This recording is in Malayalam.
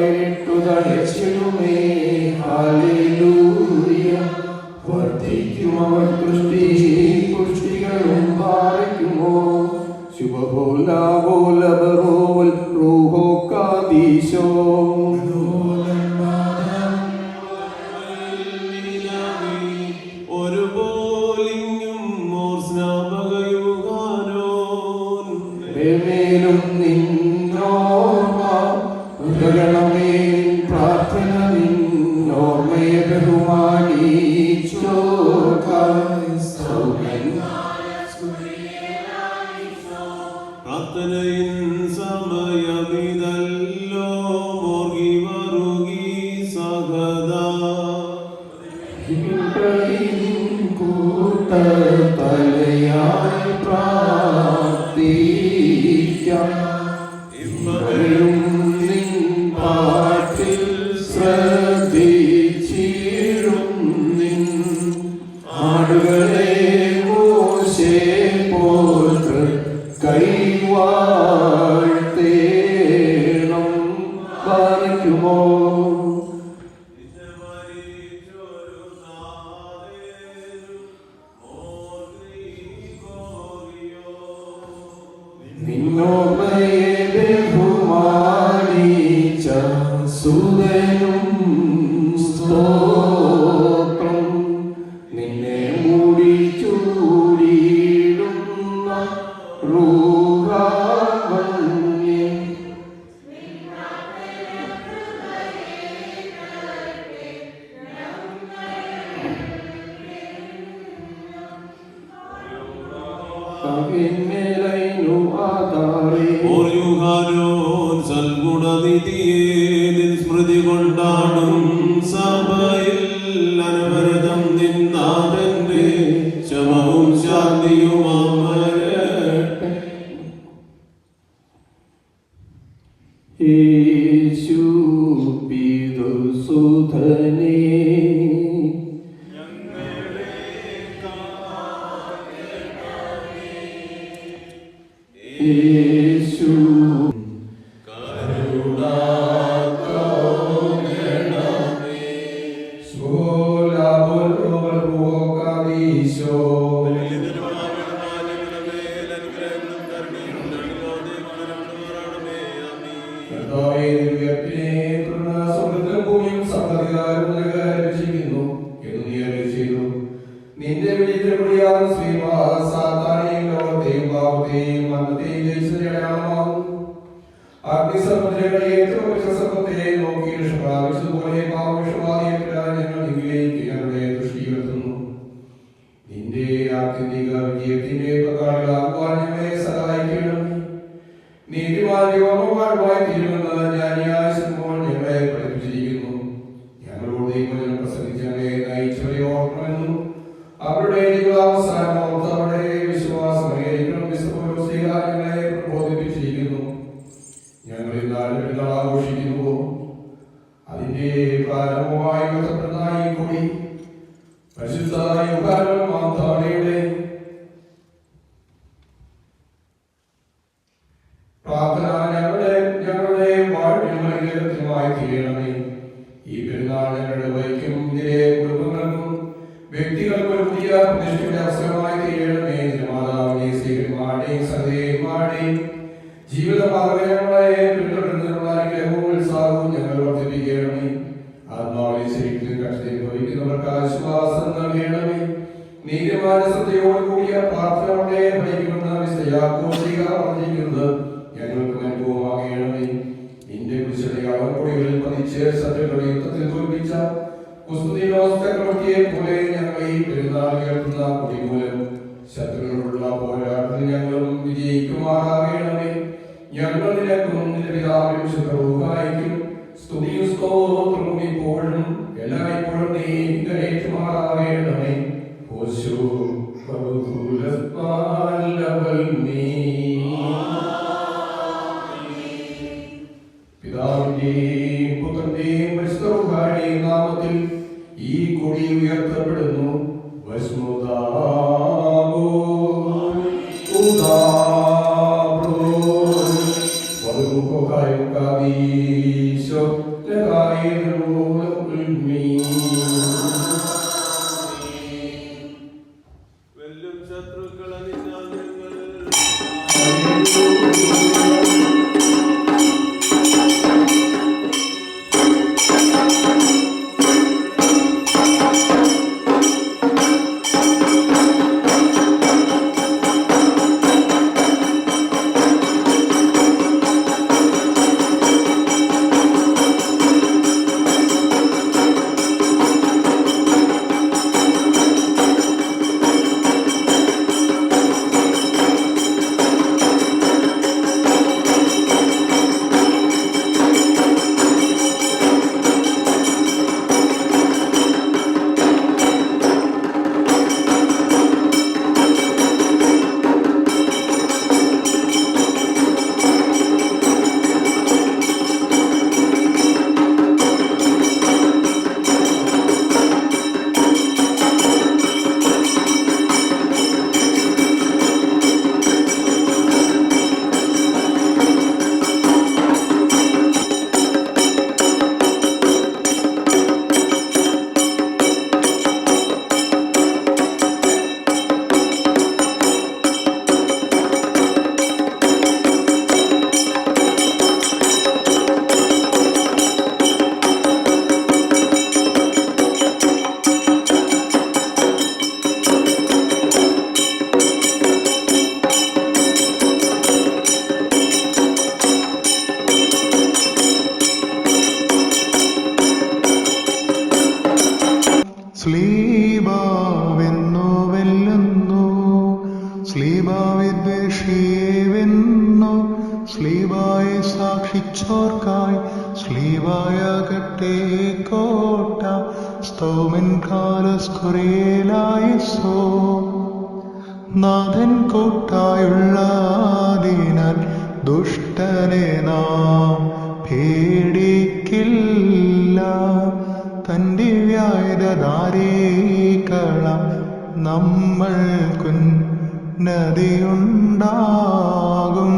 പതിനെട്ടു തളിച്ചിടുമേ. ഹല്ലേലൂയ. വർദ്ധിക്കും അവർ പുഷ്ടികളും പാലിക്കുമോ. ശുഭബോലാബോലബറോവൽ റൂഹോ കാദീശോ. മേലും നിന്നോർമ്മ ഉദകണമേ. പ്രാർത്ഥന നിന്നോർമ്മയെ ബഹുമാനിച്ചോ. പ്രാർത്ഥനയിൻ സമയമിതല്ലോ. മോർഗി മറുകി സഹദാ തലയായി പ്രാർത്ഥിക്കാം. നിൻ പാട്ടിൽ ശ്രദ്ധിച്ചിടും. നിൻ ആടുകളെ മോശെ പോൽ കൈവാഴ്ത്തേണം. പാലിക്കുമോ. നിന്നോർമ്മയെ ബഹുമാനിച്ച സുതനും സ്തോത്രം. നിന്നെ മൂടി ചൂടിയിടുന്ന റൂഹാവന്യേ. സൽഗുണനിധിയെ സ്മൃതി കൊണ്ടാടും സഭയിൽ അനവരതം നിന്നാഥന്റെ ശമവും ശാന്തിയും അമരട്ടെ. യേശു പിതൃസുധനേ യേശു നിന്റെ വിളിക്കപ്പെടുകയാണ് സാത്താനെയും ലോകത്തെയും പാപത്തെയും മരണത്തെയും ജയിച്ചതിനാകും. അഗ്നിസമുദ്രങ്ങളെ ഏറ്റവും വിശ്വസത്തെ നോക്കി പ്രാപിച്ചതുപോലെ പാപവിഷബാധയേറ്റാൻ ഞങ്ങൾ നിങ്ങളിലേക്ക് ഞങ്ങളുടെ ദൃഷ്ടി ഉയർത്തുന്നു. നിന്റെ ആത്യന്തിക വിജയത്തിന്റെ പങ്കാളികളാകുവാൻ ഞങ്ങളെ സഹായിക്കണം. നീതിമാൻ യോഗ്യമായി തീരുമെന്ന് ന്യായാസനപ്പോൾ ഞങ്ങളെ പഠിപ്പിച്ചിരിക്കുന്നു. ഞങ്ങളോട് ദൈവവചനം പ്രസംഗിച്ച് ഞങ്ങളെ നയിച്ചവരെ ഓർക്കണമെന്നും അവരുടെ ജീവിതാവസാനം ഓർത്ത് അവരുടെ വിശ്വാസം ഞങ്ങളെ പ്രബോധിപ്പിച്ചിരിക്കുന്നു. ഞങ്ങൾ ഇന്നാളുകൾ ആഘോഷിക്കുന്നുവോ അതിന്റെ പ്രാരംഭമായി ബന്ധപ്പെടുന്നതായി കൂടി പരിശുദ്ധമായ മാതാവിയുടെ പ്രാർത്ഥന ഞങ്ങളുടെ വാഴ്വിനുമായി തീരണമേ. ഈ പെരുന്നാൾ ഞങ്ങളുടെ വൈക്കും ഇതിലെ കുടുംബങ്ങൾക്കും വ്യക്തികൾക്കും പുതിയ പ്രതിഷ്ഠയുടെ അവസരമായി തീരണമേ. മാതാവിനെ സേവന്മാരുടെയും സഹദേവന്മാരുടെയും ജീവിത മാർഗങ്ങളെ പിന്തുടരുന്നതിനുള്ള അനുഗ്രഹവും ഉത്സാഹവും ഞങ്ങൾ വർദ്ധിപ്പിക്കണമേ. ആത്മാവിനെ ശരീരത്തിൽ കഷ്ടതയിൽ ഭവിക്കുന്നവർക്ക് ആശ്വാസം നൽകണമേ. നീതിമാനസതയോട് കൂടിയ പ്രാർത്ഥനകളെ ഭരിക്കുന്ന വിശയാഘോഷിക വർദ്ധിക്കുന്നത് ഞങ്ങൾക്ക് അനുഭവമാകണമേ. നിന്റെ കുശലയാളം കൊടികളിൽ പതിച്ച് ശത്രുക്കളെ യുദ്ധത്തിൽ തോൽപ്പിച്ച ചക്രവർത്തിയെ പോലെ ഞങ്ങൾ ഈ പെരുന്നാൾ കേൾക്കുന്ന കൊടി മൂലം ശത്രുക്കളുള്ള പോരാട്ടത്തിൽ ഞങ്ങളും വിജയിക്കുമാറാകണമേ. ഞങ്ങൾ നിനക്കും നിന്റെ പിതാവിനും ശുശ്രൂഷയ്ക്കും സ്തുതിയും സ്തോത്രവും ഇപ്പോഴും എല്ലായ്പ്പോഴും നീ ഏറ്റുമാറാകണമേ. പിതാവിന്റെയും പുത്രന്റെയും പരിശുദ്ധരുടെയും നാമത്തിൽ ഈ കൊടി ഉയർത്തപ്പെടുന്നു. Uda, bro, waduh kok kayu kami. Isho വെല്ലും ശത്രുക്കളെ നിന്നാൽ ഞങ്ങൾ സ്ലീബാവെന്നു വെല്ലുന്നു, സ്ലീബാവിദ്വേഷിയെന്നു, സ്ലീബായെ സാക്ഷിച്ചോർക്കായി സ്ലീബായാകട്ടെ കോട്ട. സ്തോമൻ കാലസ്കുറിയേലായിസോ നാഥൻ കോട്ടായുള്ളതിനാൽ ദുഷ്ടനെ നാം പേടിക്കില്ല. തൻ്റെ വ്യായധാരീകളം നമ്മൾക്കുന്നതിയുണ്ടാകും.